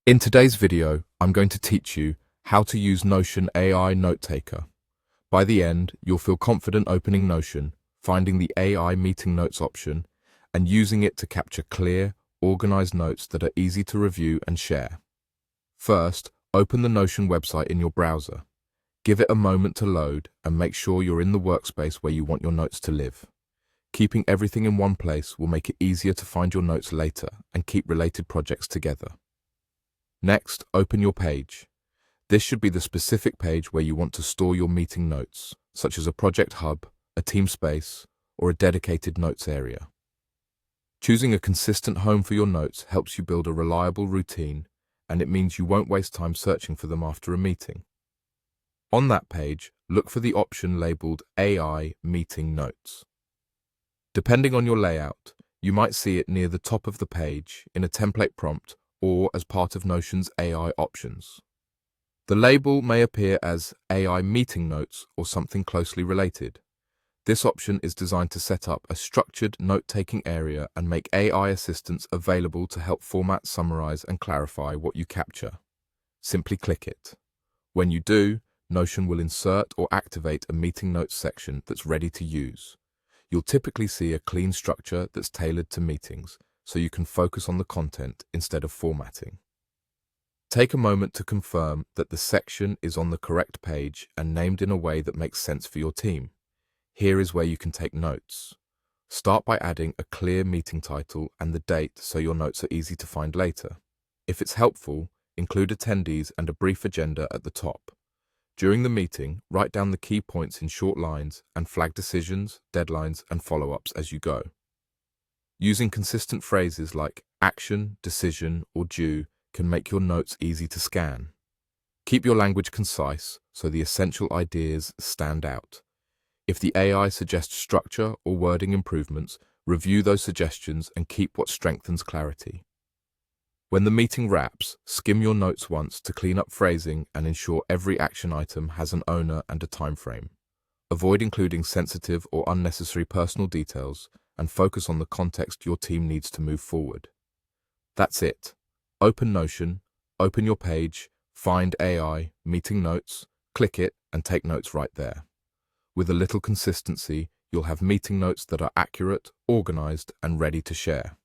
In today's video, I'm going to teach you how to use Notion AI Notetaker. By the end, you'll feel confident opening Notion, finding the AI meeting notes option, and using it to capture clear, organized notes that are easy to review and share. First, open the Notion website in your browser. Give it a moment to load and make sure you're in the workspace where you want your notes to live. Keeping everything in one place will make it easier to find your notes later and keep related projects together. Next, open your page. This should be the specific page where you want to store your meeting notes, such as a project hub, a team space, or a dedicated notes area. Choosing a consistent home for your notes helps you build a reliable routine, and it means you won't waste time searching for them after a meeting. On that page, look for the option labeled AI Meeting Notes. Depending on your layout, you might see it near the top of the page in a template prompt or as part of Notion's AI options. The label may appear as AI Meeting Notes or something closely related. This option is designed to set up a structured note-taking area and make AI assistants available to help format, summarize, and clarify what you capture. Simply click it. When you do, Notion will insert or activate a meeting notes section that's ready to use. You'll typically see a clean structure that's tailored to meetings, so you can focus on the content instead of formatting. Take a moment to confirm that the section is on the correct page and named in a way that makes sense for your team. Here is where you can take notes. Start by adding a clear meeting title and the date so your notes are easy to find later. If it's helpful, include attendees and a brief agenda at the top. During the meeting, write down the key points in short lines and flag decisions, deadlines, and follow-ups as you go. Using consistent phrases like action, decision, or due can make your notes easy to scan. Keep your language concise so the essential ideas stand out. If the AI suggests structure or wording improvements, review those suggestions and keep what strengthens clarity. When the meeting wraps, skim your notes once to clean up phrasing and ensure every action item has an owner and a time frame. Avoid including sensitive or unnecessary personal details and focus on the context your team needs to move forward. That's it. Open Notion, open your page, find AI, meeting notes, click it, and take notes right there. With a little consistency, you'll have meeting notes that are accurate, organized, and ready to share.